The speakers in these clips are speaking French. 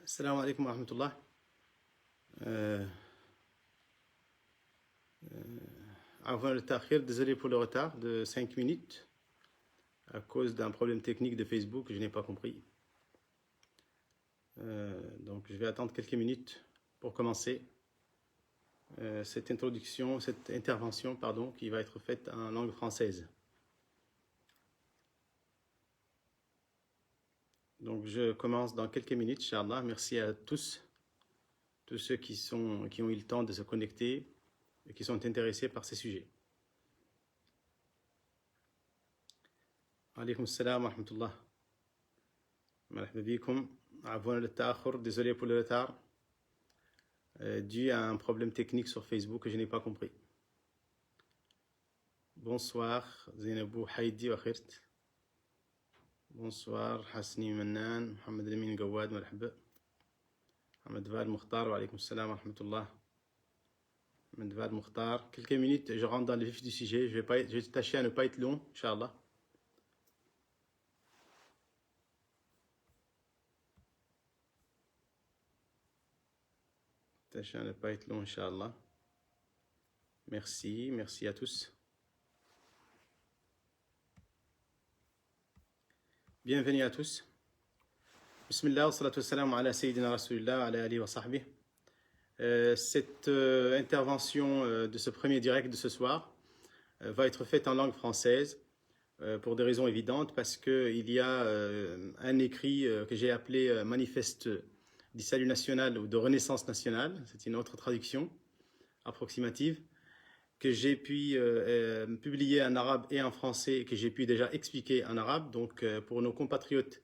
Salam alaikum wa rahmatullah. Avant le takhir, désolé pour le retard de 5 minutes à cause d'un problème technique de Facebook que je n'ai pas compris. Donc je vais attendre quelques minutes pour commencer cette intervention, qui va être faite en langue française. Donc je commence dans quelques minutes, Inch'Allah. Merci à tous ceux qui ont eu le temps de se connecter et qui sont intéressés par ces sujets. Alaykoum salam wa rahmatullah. Marhaba bikoum. Avant le ta'akhur, désolé pour le retard, dû à un problème technique sur Facebook que je n'ai pas compris. Bonsoir, Zainabou Haïdi wa khirt. Bonsoir, Hasni Mannan, Mohamed Amin Gawad, marhaba. Ahmed Val Mukhtar, wa alaykoum salam wa rahmatullah. Ahmed Val Mukhtar. Quelques minutes, je rentre dans le vif du sujet. Je vais tâcher à ne pas être long, Inch'Allah. Tâchez à ne pas être long, Inch'Allah. Merci à tous. Bienvenue à tous. Bismillah, wa salatu wa salam ala Sayyidina Rasulillah, ala alihi wa sahbihi. Cette intervention de ce premier direct de ce soir va être faite en langue française pour des raisons évidentes, parce qu'il y a un écrit que j'ai appelé Manifeste du salut national ou de renaissance nationale, c'est une autre traduction approximative, que j'ai pu publier en arabe et en français, et que j'ai pu déjà expliquer en arabe. Donc pour nos compatriotes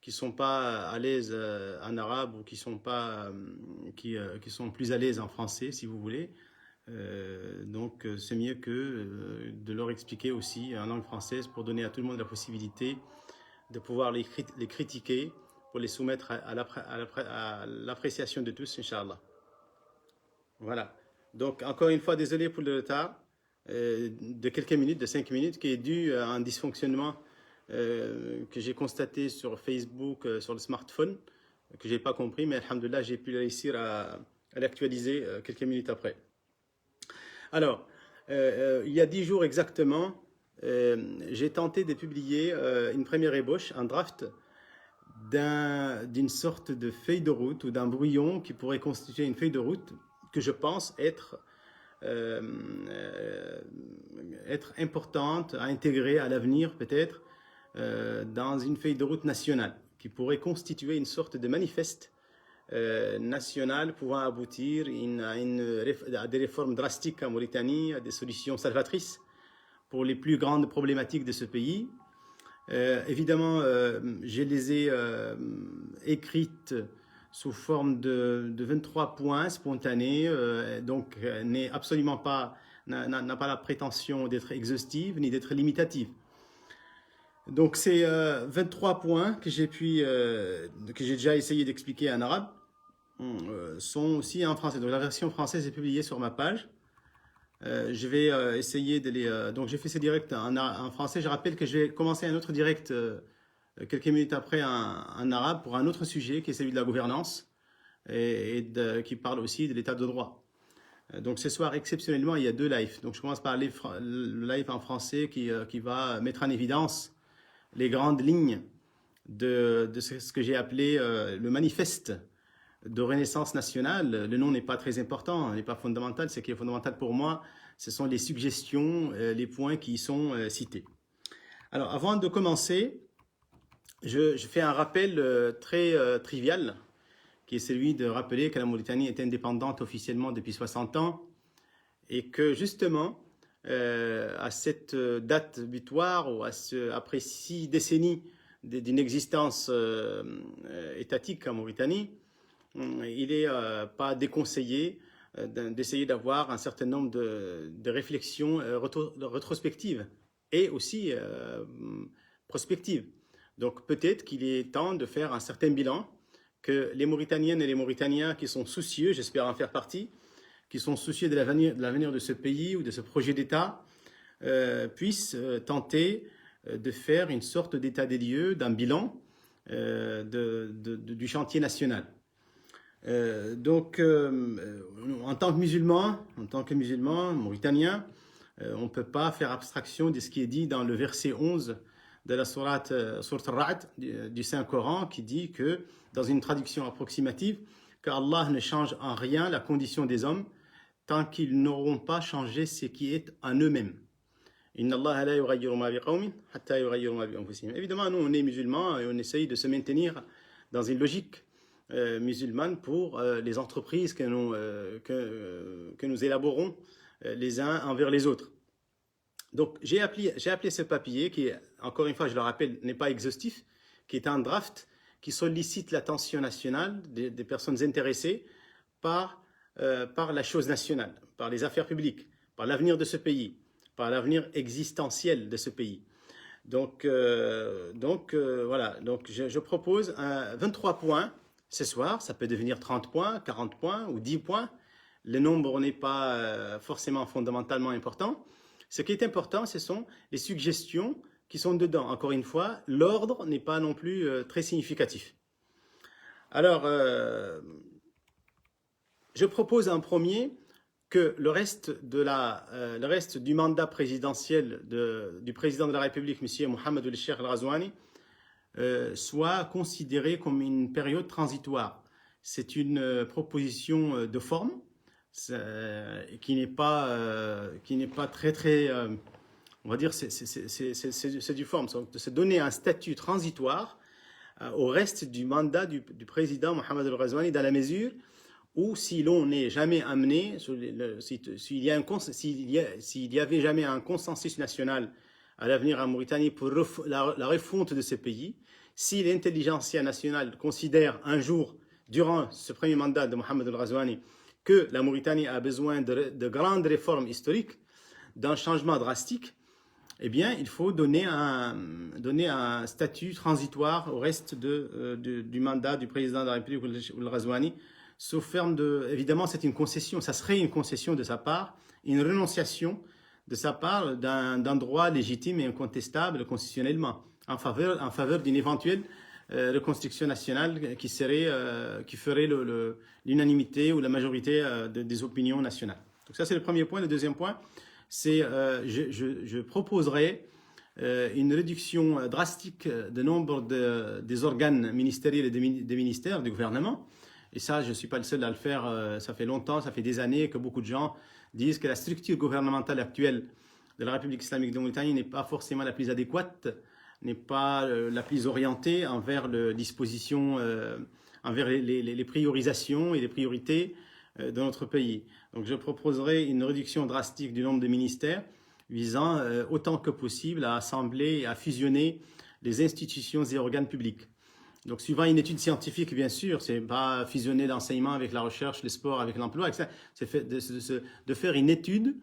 qui ne sont pas à l'aise en arabe ou qui sont plus à l'aise en français, si vous voulez, donc c'est mieux que de leur expliquer aussi en langue française pour donner à tout le monde la possibilité de pouvoir les critiquer, pour les soumettre à l'appréciation de tous, Inch'Allah. Voilà. Donc, encore une fois, désolé pour le retard de quelques minutes, de 5 minutes, qui est dû à un dysfonctionnement que j'ai constaté sur Facebook, sur le smartphone, que je n'ai pas compris, mais alhamdoulilah, j'ai pu réussir à l'actualiser quelques minutes après. Alors, il y a 10 jours exactement, j'ai tenté de publier une première ébauche, un draft, d'une sorte de feuille de route ou d'un brouillon qui pourrait constituer une feuille de route que je pense être importante à intégrer à l'avenir, peut-être dans une feuille de route nationale qui pourrait constituer une sorte de manifeste national pouvant aboutir à des réformes drastiques en Mauritanie, à des solutions salvatrices pour les plus grandes problématiques de ce pays. Évidemment, je les ai écrites sous forme de 23 points spontanés, donc n'a pas la prétention d'être exhaustive ni d'être limitative. Donc ces 23 points que j'ai déjà essayé d'expliquer en arabe sont aussi en français. Donc la version française est publiée sur ma page. Je vais essayer de les... donc j'ai fait ces directs en français. Je rappelle que je vais commencer un autre direct quelques minutes après en arabe pour un autre sujet qui est celui de la gouvernance qui parle aussi de l'état de droit. Donc ce soir, exceptionnellement, il y a 2 lives. Donc je commence par le live en français qui va mettre en évidence les grandes lignes de ce que j'ai appelé le manifeste de renaissance nationale. Le nom n'est pas très important, n'est pas fondamental. Ce qui est fondamental pour moi, ce sont les suggestions, les points qui y sont cités. Alors, avant de commencer, je fais un rappel très trivial, qui est celui de rappeler que la Mauritanie est indépendante officiellement depuis 60 ans et que justement, à cette date butoir ou après 6 décennies d'une existence étatique en Mauritanie, il n'est pas déconseillé d'essayer d'avoir un certain nombre de réflexions rétrospectives et aussi prospectives. Donc peut-être qu'il est temps de faire un certain bilan, que les Mauritaniennes et les Mauritaniens qui sont soucieux, j'espère en faire partie, qui sont soucieux de l'avenir de ce pays ou de ce projet d'État, puissent tenter de faire une sorte d'état des lieux, d'un bilan du chantier national. En tant que musulman mauritanien, on ne peut pas faire abstraction de ce qui est dit dans le verset 11 de la sourate Al-Ra'd du Saint-Coran, qui dit que, dans une traduction approximative, qu'Allah ne change en rien la condition des hommes tant qu'ils n'auront pas changé ce qui est en eux-mêmes. Inna la yughayyiru ma biqawmin hatta yughayyiru ma bi anfusihim. Évidemment, nous, on est musulmans et on essaye de se maintenir dans une logique musulmane pour les entreprises que nous élaborons les uns envers les autres. Donc, j'ai appelé ce papier, qui, encore une fois, je le rappelle, n'est pas exhaustif, qui est un draft qui sollicite l'attention nationale des personnes intéressées par la chose nationale, par les affaires publiques, par l'avenir de ce pays, par l'avenir existentiel de ce pays. Donc, voilà, donc je propose 23 points ce soir. Ça peut devenir 30 points, 40 points ou 10 points. Le nombre n'est pas forcément fondamentalement important. Ce qui est important, ce sont les suggestions qui sont dedans. Encore une fois, l'ordre n'est pas non plus très significatif. Alors, je propose en premier que le reste du mandat présidentiel du président de la République, M. Mohamed El-Cheikh Al-Ghazouani, soit considéré comme une période transitoire. C'est une proposition de forme qui n'est pas très, on va dire, c'est du forme, de se donner un statut transitoire au reste du mandat du président Mohamed El-Ghazouani, dans la mesure où, si l'on n'est jamais amené, s'il y avait jamais un consensus national à l'avenir en Mauritanie pour la refonte de ce pays, si l'intelligentsia nationale considère un jour, durant ce premier mandat de Mohamed El-Ghazouani, que la Mauritanie a besoin de grandes réformes historiques, d'un changement drastique, eh bien, il faut donner un statut transitoire au reste du mandat du président de la République El-Ghazouani, sous forme de... Évidemment, c'est une concession, ça serait une concession de sa part, une renonciation de sa part d'un droit légitime et incontestable constitutionnellement, en faveur d'une éventuelle reconstruction nationale qui ferait l'unanimité ou la majorité des opinions nationales. Donc ça, c'est le premier point. Le deuxième point, c'est je proposerai une réduction drastique du nombre des organes ministériels et des ministères du gouvernement. Et ça, je ne suis pas le seul à le faire. Ça fait longtemps, ça fait des années que beaucoup de gens disent que la structure gouvernementale actuelle de la République islamique de Mauritanie n'est pas forcément la plus adéquate, n'est pas la plus orientée envers envers les priorisations et les priorités de notre pays. Donc je proposerai une réduction drastique du nombre de ministères visant autant que possible à assembler et à fusionner les institutions et organes publics. Donc, suivant une étude scientifique, bien sûr, c'est pas fusionner l'enseignement avec la recherche, le sport avec l'emploi, etc. C'est de faire une étude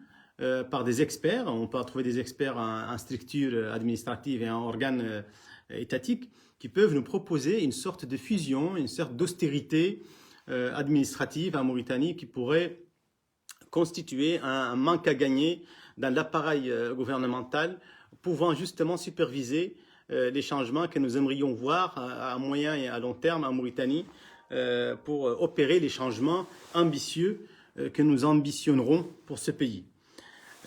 par des experts. On peut trouver des experts en structure administrative et en organes étatiques qui peuvent nous proposer une sorte de fusion, une sorte d'austérité administrative en Mauritanie qui pourrait constituer un manque à gagner dans l'appareil gouvernemental pouvant justement superviser les changements que nous aimerions voir à moyen et à long terme en Mauritanie pour opérer les changements ambitieux que nous ambitionnerons pour ce pays.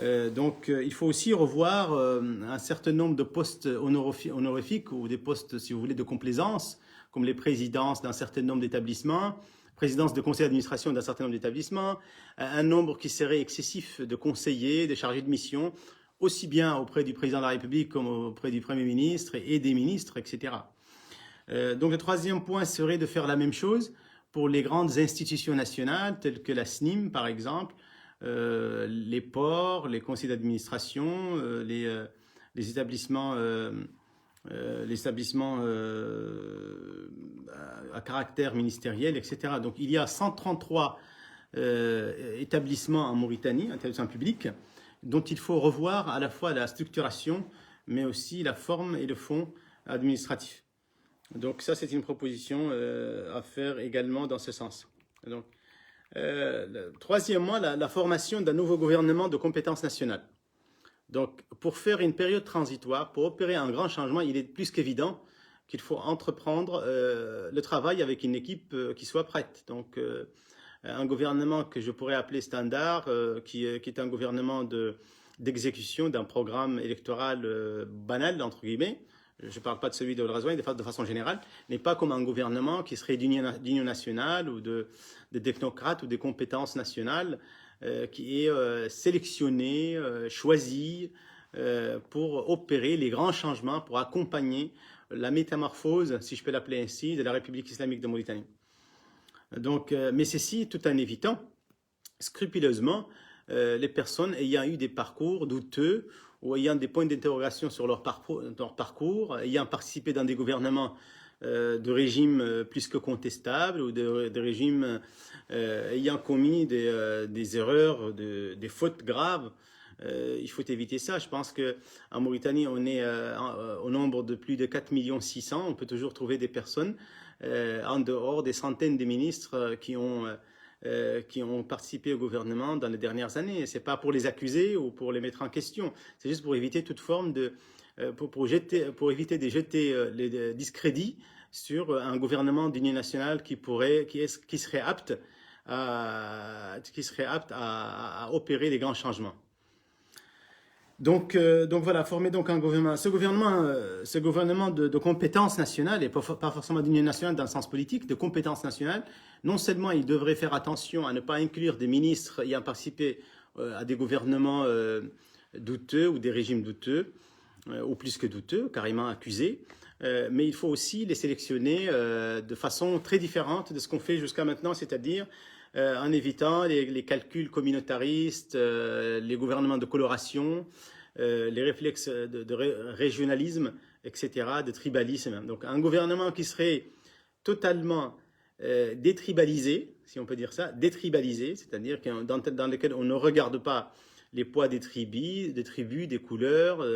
Donc il faut aussi revoir un certain nombre de postes honorifiques ou des postes, si vous voulez, de complaisance, comme les présidences d'un certain nombre d'établissements, présidence de conseil d'administration d'un certain nombre d'établissements, un nombre qui serait excessif de conseillers, de chargés de mission, aussi bien auprès du président de la République comme auprès du Premier ministre et des ministres, etc. Donc le troisième point serait de faire la même chose pour les grandes institutions nationales, telles que la SNIM, par exemple, les ports, les conseils d'administration, les établissements à caractère ministériel, etc. Donc il y a 133 établissements en Mauritanie, établissements publics, dont il faut revoir à la fois la structuration, mais aussi la forme et le fond administratif. Donc ça, c'est une proposition à faire également dans ce sens. Donc, troisièmement, la formation d'un nouveau gouvernement de compétences nationales. Donc, pour faire une période transitoire, pour opérer un grand changement, il est plus qu'évident qu'il faut entreprendre le travail avec une équipe qui soit prête. Donc, un gouvernement que je pourrais appeler standard, qui est un gouvernement d'exécution d'un programme électoral banal, entre guillemets. Je ne parle pas de celui de Razouane, de façon générale, n'est pas comme un gouvernement qui serait d'union nationale ou de technocrates ou des compétences nationales, qui est sélectionné, choisi pour opérer les grands changements, pour accompagner la métamorphose, si je peux l'appeler ainsi, de la République islamique de Mauritanie. Donc, mais ceci tout en évitant scrupuleusement les personnes ayant eu des parcours douteux ou ayant des points d'interrogation sur leur parcours, ayant participé dans des gouvernements de régimes plus que contestables ou de régimes ayant commis des erreurs, des fautes graves. Il faut éviter ça. Je pense qu'en Mauritanie, on est au nombre de plus de 4,6 millions. On peut toujours trouver des personnes en dehors des centaines de ministres qui ont participé au gouvernement dans les dernières années. Ce n'est pas pour les accuser ou pour les mettre en question. C'est juste pour éviter toute forme de... pour éviter de jeter les discrédits sur un gouvernement d'union nationale qui serait apte à opérer les grands changements. Donc voilà, former donc un gouvernement. Ce gouvernement de compétences nationales, et pas forcément d'union nationale dans le sens politique, de compétences nationales, non seulement il devrait faire attention à ne pas inclure des ministres ayant participé à des gouvernements douteux ou des régimes douteux, ou plus que douteux, carrément accusés, mais il faut aussi les sélectionner de façon très différente de ce qu'on fait jusqu'à maintenant, c'est-à-dire en évitant les calculs communautaristes, les gouvernements de coloration, les réflexes de régionalisme, etc., de tribalisme. Donc un gouvernement qui serait totalement détribalisé, si on peut dire ça, détribalisé, c'est-à-dire dans lequel on ne regarde pas les poids des tribus, des couleurs,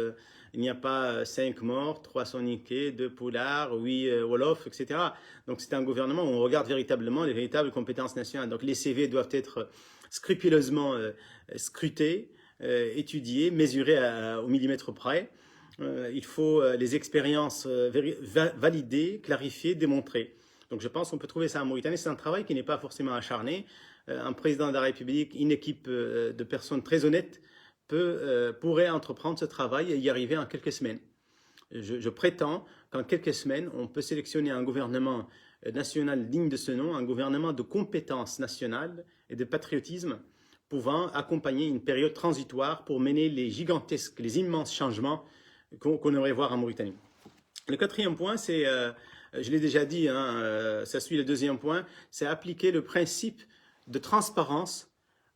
il n'y a pas 5 morts, 3 soniqués, 2 poulards, 8 Wolof, etc. Donc c'est un gouvernement où on regarde véritablement les véritables compétences nationales. Donc les CV doivent être scrupuleusement scrutés, étudiés, mesurés au millimètre près. Il faut les expériences validées, clarifiées, démontrées. Donc je pense qu'on peut trouver ça en Mauritanie. C'est un travail qui n'est pas forcément acharné. Un président de la République, une équipe de personnes très honnêtes pourrait entreprendre ce travail et y arriver en quelques semaines. Je prétends qu'en quelques semaines, on peut sélectionner un gouvernement national digne de ce nom, un gouvernement de compétences nationales et de patriotisme pouvant accompagner une période transitoire pour mener les gigantesques, les immenses changements qu'on aimerait voir en Mauritanie. Le quatrième point, c'est, je l'ai déjà dit, ça suit le deuxième point, c'est appliquer le principe de transparence,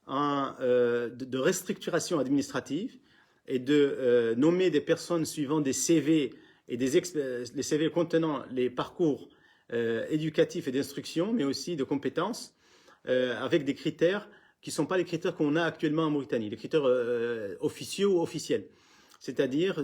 de restructuration administrative et de nommer des personnes suivant des CV et les CV contenant les parcours éducatifs et d'instruction, mais aussi de compétences, avec des critères qui ne sont pas les critères qu'on a actuellement en Mauritanie, les critères officieux ou officiels, c'est-à-dire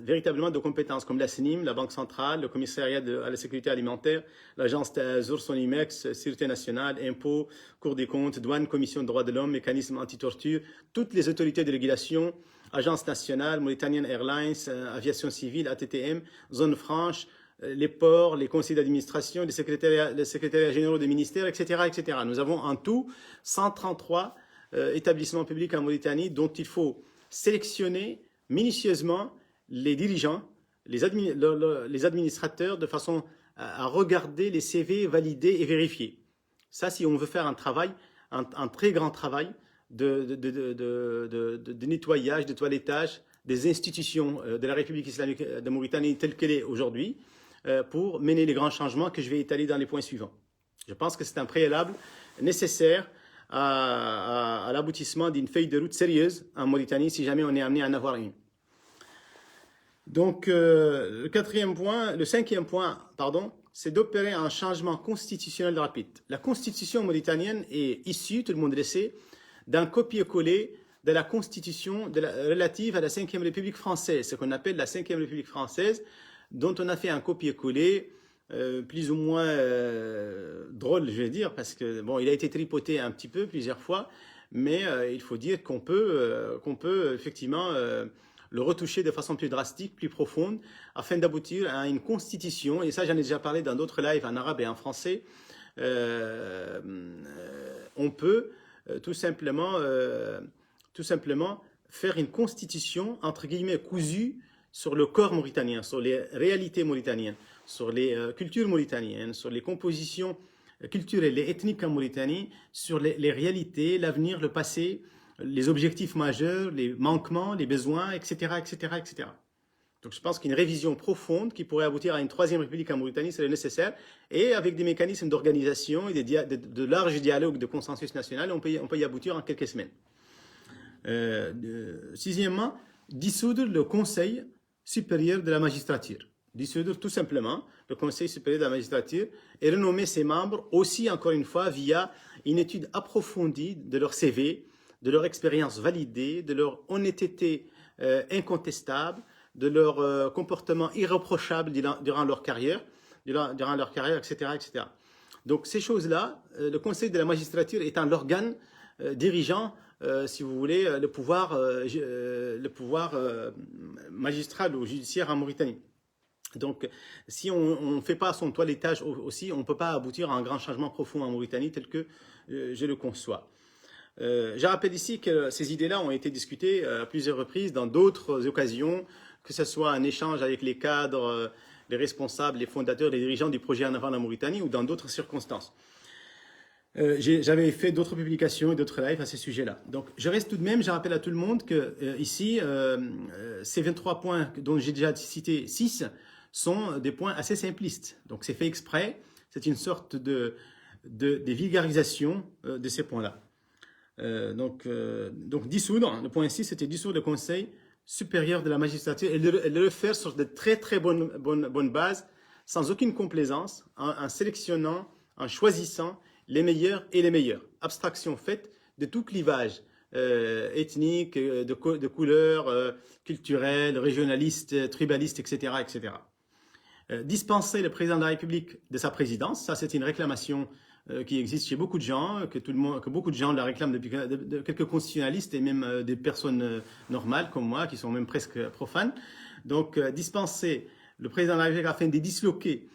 véritablement de compétences comme la SNIM, la Banque centrale, le commissariat à la sécurité alimentaire, l'agence TAZUR, Sonimex, Sûreté nationale, impôts, Cour des comptes, douane, commission de droits de l'homme, mécanisme anti-torture, toutes les autorités de régulation, agence nationale, Mauritanian Airlines, aviation civile, ATTM, zone franche, les ports, les conseils d'administration, les secrétariats généraux des ministères, etc., etc. Nous avons en tout 133 établissements publics en Mauritanie dont il faut sélectionner minutieusement les dirigeants, les administrateurs, de façon à regarder les CV validés et vérifiés. Ça, si on veut faire un travail, un très grand travail de nettoyage, de toilettage des institutions de la République islamique de Mauritanie telle qu'elle est aujourd'hui, pour mener les grands changements que je vais étaler dans les points suivants. Je pense que c'est un préalable nécessaire à l'aboutissement d'une feuille de route sérieuse en Mauritanie, si jamais on est amené à en avoir une. Donc, le cinquième point, c'est d'opérer un changement constitutionnel rapide. La constitution mauritanienne est issue, tout le monde le sait, d'un copier-coller de la constitution relative à la 5e République française, ce qu'on appelle la 5e République française, dont on a fait un copier-coller plus ou moins drôle, je vais dire, parce que bon, il a été tripoté un petit peu plusieurs fois, mais il faut dire qu'on peut effectivement le retoucher de façon plus drastique, plus profonde, afin d'aboutir à une constitution, et ça j'en ai déjà parlé dans d'autres lives en arabe et en français. On peut tout simplement faire une constitution, entre guillemets, cousue sur le corps mauritanien, sur les réalités mauritaniennes, sur les cultures mauritaniennes, sur les compositions culturelles et ethniques en Mauritanie, sur les réalités, l'avenir, le passé, les objectifs majeurs, les manquements, les besoins, etc., etc., etc. Donc je pense qu'une révision profonde qui pourrait aboutir à une troisième république en Mauritanie serait nécessaire, et avec des mécanismes d'organisation et de larges dialogues de consensus national, on peut y aboutir en quelques semaines. Sixièmement, dissoudre le Conseil supérieur de la magistrature. Dissoudre tout simplement le Conseil supérieur de la magistrature et renommer ses membres aussi, encore une fois, via une étude approfondie de leur CV, de leur expérience validée, de leur honnêteté incontestable, de leur comportement irréprochable durant leur carrière, etc., etc. Donc ces choses-là, le Conseil de la magistrature étant l'organe dirigeant, si vous voulez, le pouvoir magistral ou judiciaire en Mauritanie. Donc, si on ne fait pas son toilettage aussi, on ne peut pas aboutir à un grand changement profond en Mauritanie tel que je le conçois. Je rappelle ici que ces idées-là ont été discutées à plusieurs reprises dans d'autres occasions, que ce soit un échange avec les cadres, les responsables, les fondateurs, les dirigeants du projet En avant la Mauritanie ou dans d'autres circonstances. J'avais fait d'autres publications et d'autres lives à ces sujets-là. Donc, je reste tout de même, je rappelle à tout le monde que ici, ces 23 points dont j'ai déjà cité 6 sont des points assez simplistes. Donc, c'est fait exprès, c'est une sorte de vulgarisation de ces points-là. Donc, dissoudre, le point 6, c'était dissoudre le Conseil supérieur de la magistrature et le faire sur de très très bonnes bases, sans aucune complaisance, en sélectionnant, en choisissant les meilleurs et les meilleurs. Abstraction faite de tout clivage ethnique, de couleur, culturelle, régionaliste, tribaliste, etc., etc. Dispenser le président de la République de sa présidence, ça c'est une réclamation qui existe chez beaucoup de gens, que beaucoup de gens la réclament depuis quelques constitutionnalistes et même des personnes normales comme moi, qui sont même presque profanes. Donc, dispenser le président de la République afin de disloquer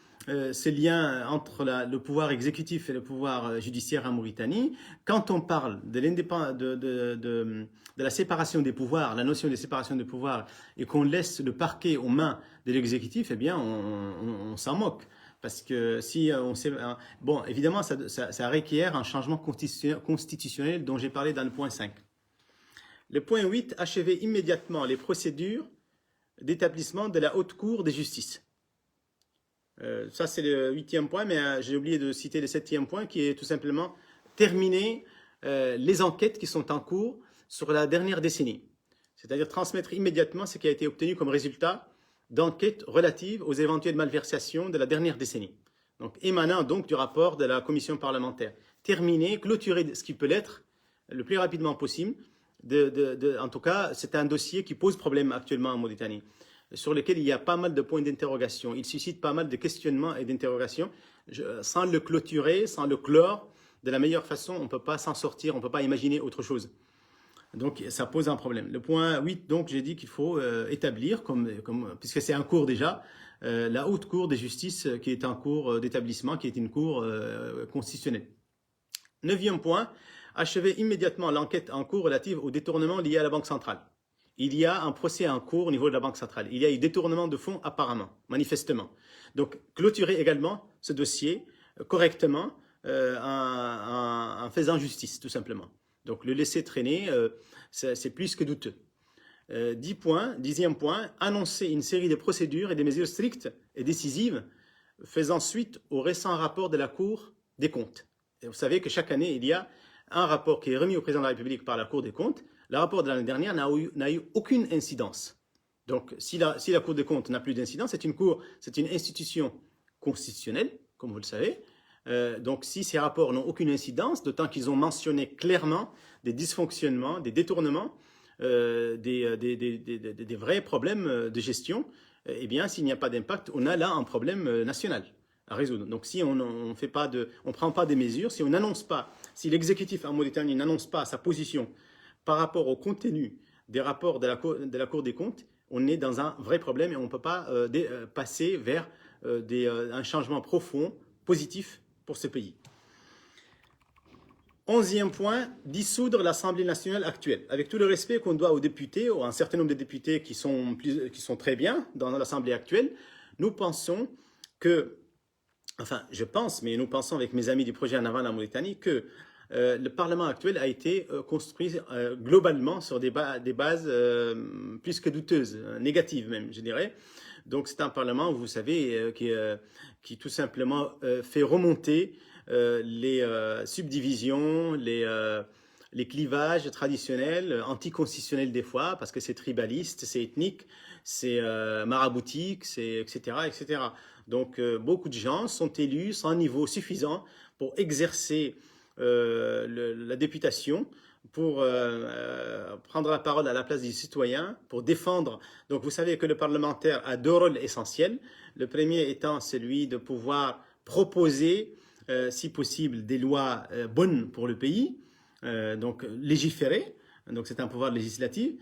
ces liens entre le pouvoir exécutif et le pouvoir judiciaire en Mauritanie. Quand on parle de la séparation des pouvoirs, la notion de séparation des pouvoirs, et qu'on laisse le parquet aux mains de l'exécutif, eh bien, on s'en moque. Parce que si on sait... Bon, évidemment, ça requiert un changement constitutionnel dont j'ai parlé dans le point 5. Le point 8, achever immédiatement les procédures d'établissement de la Haute Cour de justice. Ça, c'est le 8e point, mais j'ai oublié de citer le 7e point, qui est tout simplement terminer les enquêtes qui sont en cours sur la dernière décennie. C'est-à-dire transmettre immédiatement ce qui a été obtenu comme résultat d'enquêtes relatives aux éventuelles malversations de la dernière décennie. Donc, émanant donc du rapport de la commission parlementaire. Terminer, clôturer ce qui peut l'être le plus rapidement possible. En tout cas, c'est un dossier qui pose problème actuellement en Mauritanie, sur lequel il y a pas mal de points d'interrogation. Il suscite pas mal de questionnements et d'interrogations. Sans le clôturer, sans le clore, de la meilleure façon, on ne peut pas s'en sortir, on ne peut pas imaginer autre chose. Donc, ça pose un problème. Le point 8, donc, j'ai dit qu'il faut établir, puisque c'est en cours déjà, la Haute Cour de justice qui est en cours d'établissement, qui est une cour constitutionnelle. 9e point, achever immédiatement l'enquête en cours relative au détournement lié à la Banque centrale. Il y a un procès en cours au niveau de la Banque centrale. Il y a eu détournement de fonds apparemment, manifestement. Donc, clôturer également ce dossier correctement en faisant justice, tout simplement. Donc, le laisser traîner, c'est plus que douteux. 10e point, annoncer une série de procédures et des mesures strictes et décisives faisant suite au récent rapport de la Cour des comptes. Et vous savez que chaque année, il y a un rapport qui est remis au président de la République par la Cour des comptes. Le rapport de l'année dernière n'a eu aucune incidence. Donc, si la Cour des comptes n'a plus d'incidence, c'est une institution constitutionnelle, comme vous le savez. Donc, si ces rapports n'ont aucune incidence, d'autant qu'ils ont mentionné clairement des dysfonctionnements, des détournements, des vrais problèmes de gestion, eh bien, s'il n'y a pas d'impact, on a là un problème national à résoudre. Donc, si on ne prend pas des mesures, si l'exécutif en Mauritanie n'annonce pas sa position par rapport au contenu des rapports de la Cour des comptes, on est dans un vrai problème et on ne peut pas passer vers un changement profond, positif pour ce pays. 11e point, dissoudre l'Assemblée nationale actuelle. Avec tout le respect qu'on doit aux députés, ou à un certain nombre de députés qui sont très bien dans l'Assemblée actuelle, nous pensons que, enfin je pense, mais nous pensons avec mes amis du projet En avant la Mauritanie, que le Parlement actuel a été construit globalement sur des bases plus que douteuses, négatives même, je dirais. Donc c'est un Parlement, vous savez, qui tout simplement fait remonter les subdivisions, les clivages traditionnels, anticonstitutionnels des fois, parce que c'est tribaliste, c'est ethnique, c'est maraboutique, etc., etc. Donc beaucoup de gens sont élus sans un niveau suffisant pour exercer la députation, pour prendre la parole à la place des citoyens, pour défendre. Donc vous savez que le parlementaire a deux rôles essentiels. Le premier étant celui de pouvoir proposer, si possible, des lois bonnes pour le pays, donc légiférer. Donc c'est un pouvoir législatif.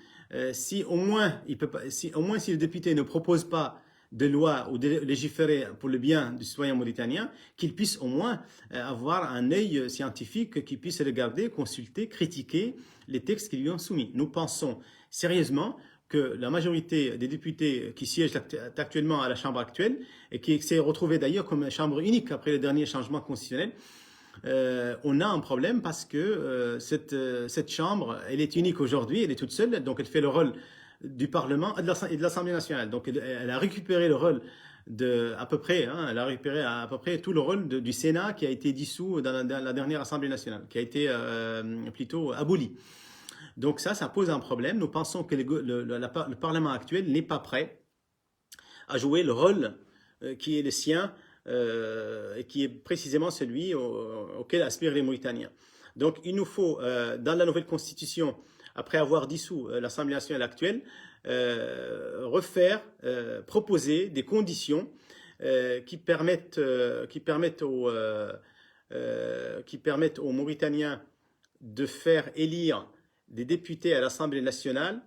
Si le député ne propose pas de loi ou de légiférer pour le bien du citoyen mauritanien, qu'il puisse au moins avoir un œil scientifique, qu'il puisse regarder, consulter, critiquer les textes qui lui ont soumis. Nous pensons sérieusement que la majorité des députés qui siègent actuellement à la Chambre actuelle, et qui s'est retrouvée d'ailleurs comme chambre unique après le dernier changement constitutionnel, on a un problème parce que cette Chambre, elle est unique aujourd'hui, elle est toute seule, donc elle fait le rôle du Parlement et de l'Assemblée nationale. Donc elle a récupéré le rôle à peu près, elle a récupéré à peu près tout le rôle du Sénat qui a été dissous dans la dernière Assemblée nationale, qui a été plutôt aboli. Donc ça pose un problème. Nous pensons que le Parlement actuel n'est pas prêt à jouer le rôle qui est le sien et qui est précisément celui auquel aspirent les Mauritaniens. Donc il nous faut, dans la nouvelle constitution, après avoir dissous l'Assemblée nationale actuelle, proposer des conditions qui permettent aux Mauritaniens de faire élire des députés à l'Assemblée nationale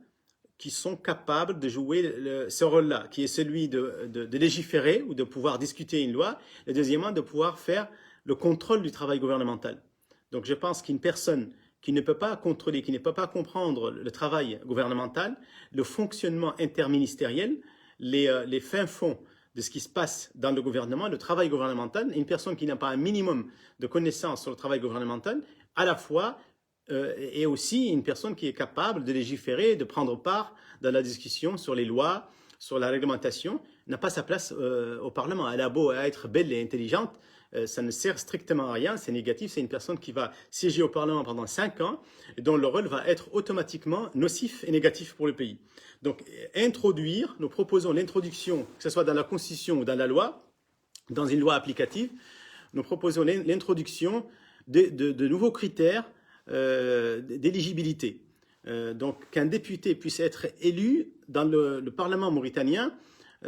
qui sont capables de jouer ce rôle-là, qui est celui de légiférer ou de pouvoir discuter une loi, et deuxièmement, de pouvoir faire le contrôle du travail gouvernemental. Donc je pense qu'une personne qui ne peut pas contrôler, qui ne peut pas comprendre le travail gouvernemental, le fonctionnement interministériel, les fins fonds de ce qui se passe dans le gouvernement, le travail gouvernemental, une personne qui n'a pas un minimum de connaissances sur le travail gouvernemental, à la fois et aussi une personne qui est capable de légiférer, de prendre part dans la discussion sur les lois, sur la réglementation, n'a pas sa place au Parlement. Elle a beau être belle et intelligente, ça ne sert strictement à rien, c'est négatif, c'est une personne qui va siéger au Parlement pendant 5 ans et dont le rôle va être automatiquement nocif et négatif pour le pays. Donc nous proposons l'introduction, que ce soit dans la Constitution ou dans la loi, dans une loi applicative, nous proposons l'introduction de nouveaux critères d'éligibilité. Donc qu'un député puisse être élu dans le Parlement mauritanien,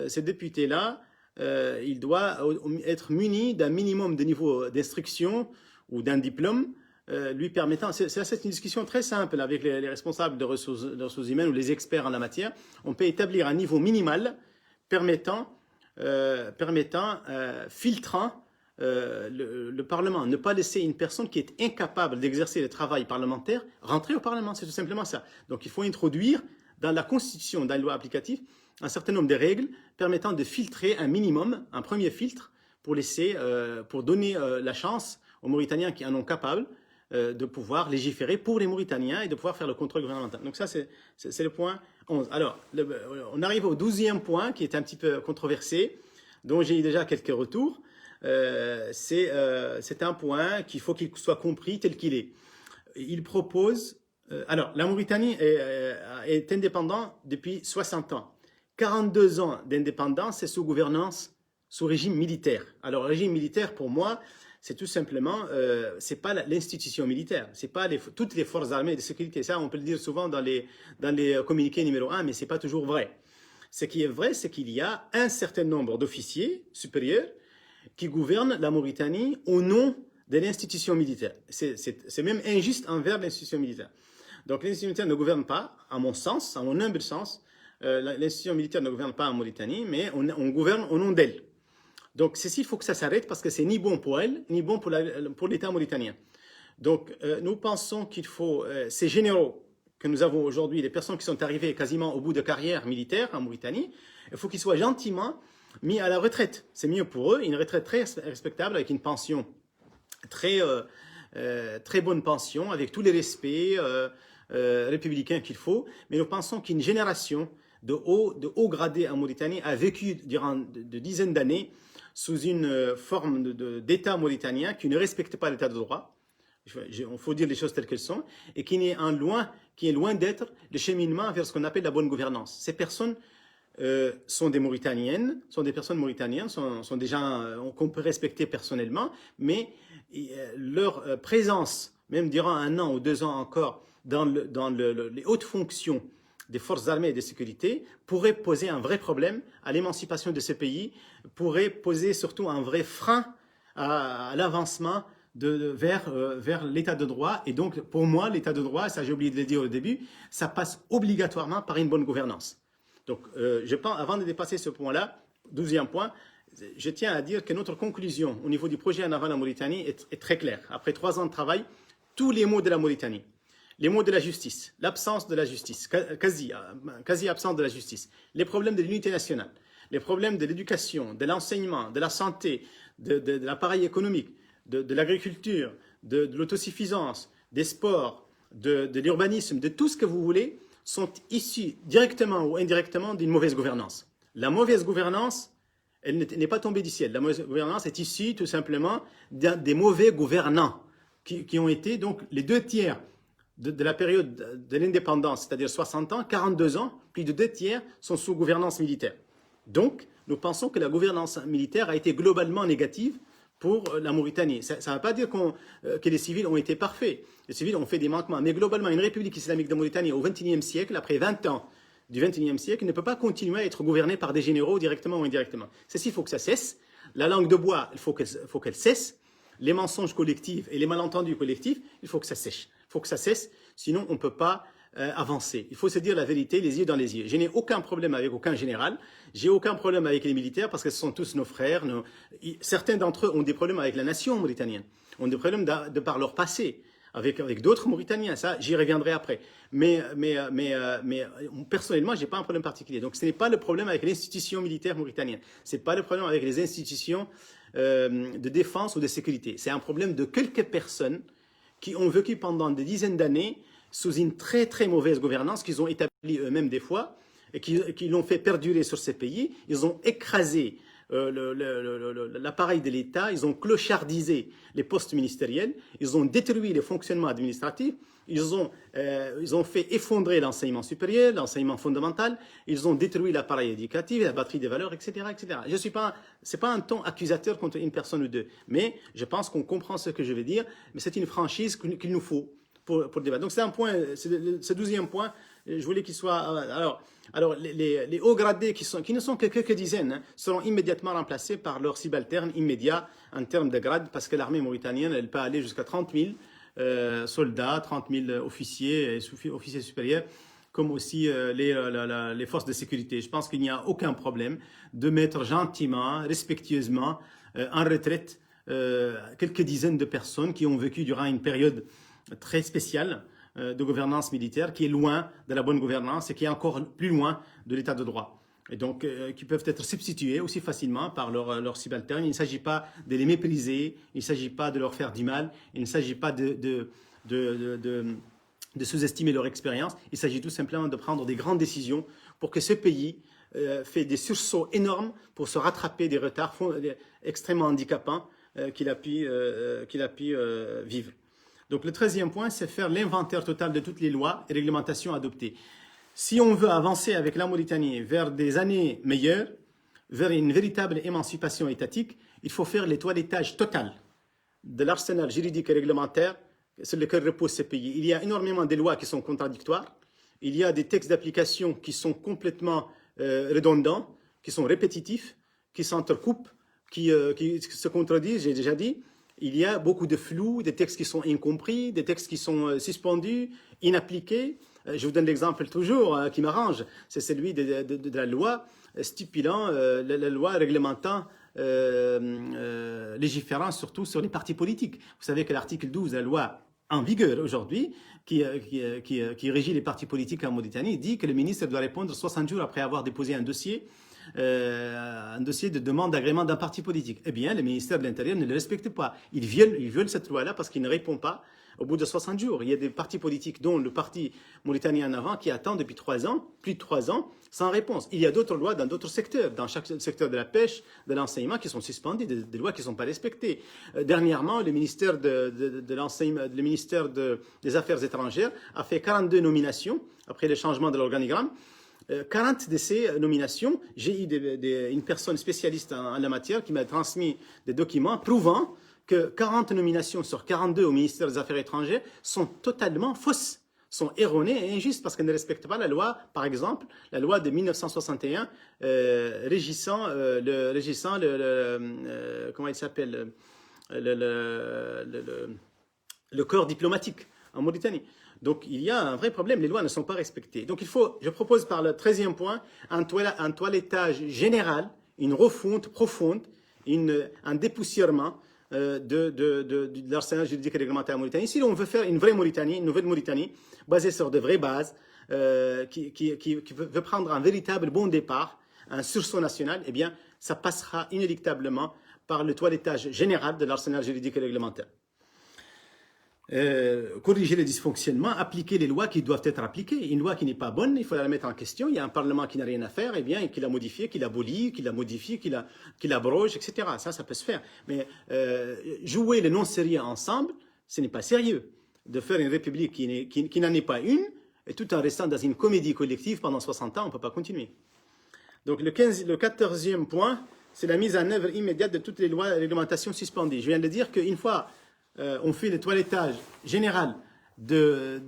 ce député-là, il doit être muni d'un minimum de niveau d'instruction ou d'un diplôme lui permettant, c'est une discussion très simple avec les responsables de ressources humaines ou les experts en la matière, on peut établir un niveau minimal permettant filtrant le Parlement, ne pas laisser une personne qui est incapable d'exercer le travail parlementaire rentrer au Parlement, c'est tout simplement ça. Donc il faut introduire dans la Constitution, dans la loi applicative, un certain nombre de règles permettant de filtrer un minimum, un premier filtre, pour donner la chance aux Mauritaniens qui en ont capable de pouvoir légiférer pour les Mauritaniens et de pouvoir faire le contrôle gouvernemental. Donc ça, c'est le point 11. Alors, on arrive au 12e point qui est un petit peu controversé, dont j'ai eu déjà quelques retours. C'est un point qu'il faut qu'il soit compris tel qu'il est. Il propose... alors, la Mauritanie est indépendante depuis 60 ans. 42 ans d'indépendance, c'est sous gouvernance, sous régime militaire. Alors, le régime militaire, pour moi, c'est tout simplement, c'est pas l'institution militaire, c'est pas toutes les forces armées de sécurité. Ça, on peut le dire souvent dans les communiqués numéro 1, mais c'est pas toujours vrai. Ce qui est vrai, c'est qu'il y a un certain nombre d'officiers supérieurs qui gouvernent la Mauritanie au nom de l'institution militaire. C'est même injuste envers l'institution militaire. Donc l'institution militaire ne gouverne pas, à mon sens, à mon humble sens, l'institution militaire ne gouverne pas en Mauritanie, mais on gouverne au nom d'elle. Donc ceci, il faut que ça s'arrête parce que c'est ni bon pour elle, ni bon pour l'État mauritanien. Donc nous pensons qu'il faut, ces généraux que nous avons aujourd'hui, les personnes qui sont arrivées quasiment au bout de carrière militaire en Mauritanie, il faut qu'ils soient gentiment mis à la retraite. C'est mieux pour eux, une retraite très respectable avec une pension très bonne pension, avec tous les respects républicains qu'il faut. Mais nous pensons qu'une génération de hauts gradés en Mauritanie a vécu durant de dizaines d'années sous une forme d'État mauritanien qui ne respecte pas l'État de droit. Il faut dire les choses telles qu'elles sont, et qui est loin d'être le cheminement vers ce qu'on appelle la bonne gouvernance. Ces personnes sont des Mauritaniennes, sont des personnes mauritaniennes, sont des gens qu'on peut respecter personnellement, mais leur présence, même durant 1 an ou 2 ans encore, dans les hautes fonctions des forces armées et de sécurité, pourrait poser un vrai problème à l'émancipation de ce pays, pourrait poser surtout un vrai frein à l'avancement vers l'état de droit. Et donc, pour moi, l'état de droit, ça j'ai oublié de le dire au début, ça passe obligatoirement par une bonne gouvernance. Donc, je pense, avant de dépasser ce point-là, 12e point, je tiens à dire que notre conclusion au niveau du projet en avant la Mauritanie est très claire. Après 3 ans de travail, tous les maux de la Mauritanie, les maux de la justice, l'absence de la justice, quasi absence de la justice, les problèmes de l'unité nationale, les problèmes de l'éducation, de l'enseignement, de la santé, de l'appareil économique, de l'agriculture, de l'autosuffisance, des sports, de l'urbanisme, de tout ce que vous voulez, sont issus directement ou indirectement d'une mauvaise gouvernance. La mauvaise gouvernance, elle n'est pas tombée du ciel. La mauvaise gouvernance est issue tout simplement des mauvais gouvernants qui ont été donc les 2/3 de la période de l'indépendance, c'est-à-dire 60 ans, 42 ans, plus de 2/3 sont sous gouvernance militaire. Donc, nous pensons que la gouvernance militaire a été globalement négative pour la Mauritanie. Ça ne veut pas dire que les civils ont été parfaits. Les civils ont fait des manquements. Mais globalement, une république islamique de Mauritanie au XXIe siècle, après 20 ans du XXIe siècle, ne peut pas continuer à être gouvernée par des généraux directement ou indirectement. Ceci, il faut que ça cesse. La langue de bois, il faut qu'elle cesse. Les mensonges collectifs et les malentendus collectifs, il faut que ça cesse. Il faut que ça cesse, sinon on ne peut pas avancer. Il faut se dire la vérité, les yeux dans les yeux. Je n'ai aucun problème avec aucun général, j'ai aucun problème avec les militaires parce que ce sont tous nos frères. Certains d'entre eux ont des problèmes avec la nation mauritanienne, ont des problèmes de par leur passé, avec d'autres Mauritaniens, ça j'y reviendrai après. Mais personnellement, je n'ai pas un problème particulier. Donc ce n'est pas le problème avec l'institution militaire mauritanienne, ce n'est pas le problème avec les institutions de défense ou de sécurité. C'est un problème de quelques personnes qui ont vécu pendant des dizaines d'années sous une très très mauvaise gouvernance qu'ils ont établie eux-mêmes des fois et qui l'ont fait perdurer sur ces pays. Ils ont écrasé l'appareil de l'État, ils ont clochardisé les postes ministériels, ils ont détruit les fonctionnements administratifs, ils ont fait effondrer l'enseignement supérieur, l'enseignement fondamental, ils ont détruit l'appareil éducatif, la batterie des valeurs, etc., etc. C'est pas un ton accusateur contre une personne ou deux, mais je pense qu'on comprend ce que je veux dire, mais c'est une franchise qu'il nous faut pour débattre. Donc c'est un point, ce 12e point, je voulais qu'il soit... Alors les hauts gradés qui ne sont que quelques dizaines seront immédiatement remplacés par leurs subalternes immédiats en termes de grade, parce que l'armée mauritanienne, elle peut aller jusqu'à 30 000 soldats, 30 000 officiers et officiers supérieurs, comme aussi les forces de sécurité. Je pense qu'il n'y a aucun problème de mettre gentiment, respectueusement en retraite quelques dizaines de personnes qui ont vécu durant une période très spéciale de gouvernance militaire, qui est loin de la bonne gouvernance et qui est encore plus loin de l'état de droit. Et donc, qui peuvent être substitués aussi facilement par leurs subalternes. Il ne s'agit pas de les mépriser, il ne s'agit pas de leur faire du mal, il ne s'agit pas de sous-estimer leur expérience. Il s'agit tout simplement de prendre des grandes décisions pour que ce pays fait des sursauts énormes pour se rattraper des retards extrêmement handicapants qu'il a pu vivre. Donc le 13e point, c'est faire l'inventaire total de toutes les lois et réglementations adoptées. Si on veut avancer avec la Mauritanie vers des années meilleures, vers une véritable émancipation étatique, il faut faire le toilettage total de l'arsenal juridique et réglementaire sur lequel repose ce pays. Il y a énormément de lois qui sont contradictoires, il y a des textes d'application qui sont complètement redondants, qui sont répétitifs, qui s'entrecoupent, qui se contredisent, j'ai déjà dit. il y a beaucoup de flou, des textes qui sont incompris, des textes qui sont suspendus, inappliqués. Je vous donne l'exemple toujours qui m'arrange, c'est celui de la loi stipulant, la loi réglementant, légiférant surtout sur les partis politiques. Vous savez que l'article 12 de la loi en vigueur aujourd'hui, qui régit les partis politiques en Mauritanie, dit que le ministre doit répondre 60 jours après avoir déposé un dossier de demande d'agrément d'un parti politique. Eh bien, le ministère de l'Intérieur ne le respecte pas. Il viole cette loi-là parce qu'il ne répond pas au bout de 60 jours. Il y a des partis politiques, dont le parti mauritanien en avant, qui attendent depuis 3 ans, plus de 3 ans, sans réponse. Il y a d'autres lois dans d'autres secteurs, dans chaque secteur de la pêche, de l'enseignement, qui sont suspendues, des lois qui ne sont pas respectées. Dernièrement, le ministère le ministère des Affaires étrangères a fait 42 nominations après le changement de l'organigramme. 40 de ces nominations, j'ai eu une personne spécialiste en la matière qui m'a transmis des documents prouvant que 40 nominations sur 42 au ministère des Affaires étrangères sont totalement fausses, sont erronées et injustes parce qu'elles ne respectent pas la loi, par exemple, la loi de 1961 régissant comment il s'appelle, le corps diplomatique en Mauritanie. Donc, il y a un vrai problème, les lois ne sont pas respectées. Donc, je propose par le 13e point un toilettage général, une refonte profonde, un dépoussièrement de l'arsenal juridique et réglementaire en Mauritanie. Si l'on veut faire une vraie Mauritanie, une nouvelle Mauritanie, basée sur de vraies bases, qui veut prendre un véritable bon départ, un sursaut national, eh bien, ça passera inéluctablement par le toilettage général de l'arsenal juridique et réglementaire. Corriger les dysfonctionnements, appliquer les lois qui doivent être appliquées. Une loi qui n'est pas bonne, il faut la remettre en question. Il y a un Parlement qui n'a rien à faire, eh bien, qui l'a modifié, qui l'abolit, qui la modifie, qui l'abroge, etc. Ça peut se faire. Mais jouer les non-sérieux ensemble, ce n'est pas sérieux. De faire une république qui n'en est pas une, et tout en restant dans une comédie collective pendant 60 ans, on ne peut pas continuer. Donc le 14e point, c'est la mise en œuvre immédiate de toutes les lois et réglementations suspendues. Je viens de dire qu'une fois on fait le toilettage général de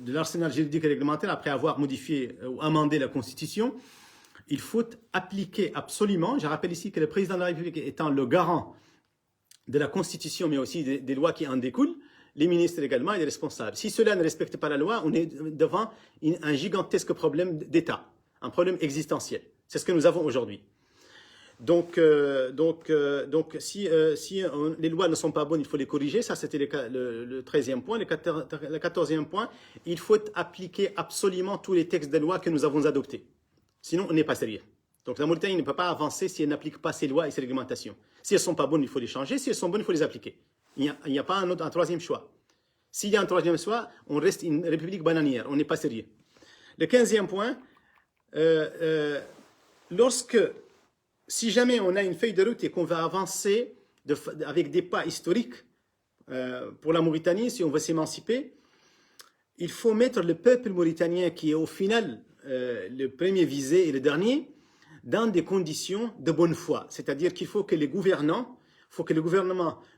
l'arsenal juridique et réglementaire après avoir modifié ou amendé la Constitution, il faut appliquer absolument, je rappelle ici que le président de la République étant le garant de la Constitution, mais aussi des lois qui en découlent, les ministres également et les responsables. Si cela ne respecte pas la loi, on est devant un gigantesque problème d'État, un problème existentiel. C'est ce que nous avons aujourd'hui. Donc, si les lois ne sont pas bonnes, il faut les corriger. Ça, c'était le 13e point. Le 14e point, il faut appliquer absolument tous les textes de loi que nous avons adoptés. Sinon, on n'est pas sérieux. Donc, la Mauritanie ne peut pas avancer si elle n'applique pas ces lois et ces réglementations. Si elles ne sont pas bonnes, il faut les changer. Si elles sont bonnes, il faut les appliquer. Il n'y a pas un troisième choix. S'il y a un troisième choix, on reste une république bananière. On n'est pas sérieux. Le 15e point, si jamais on a une feuille de route et qu'on va avancer avec des pas historiques pour la Mauritanie, si on veut s'émanciper, il faut mettre le peuple mauritanien, qui est au final le premier visé et le dernier, dans des conditions de bonne foi. C'est-à-dire qu'il faut que le gouvernement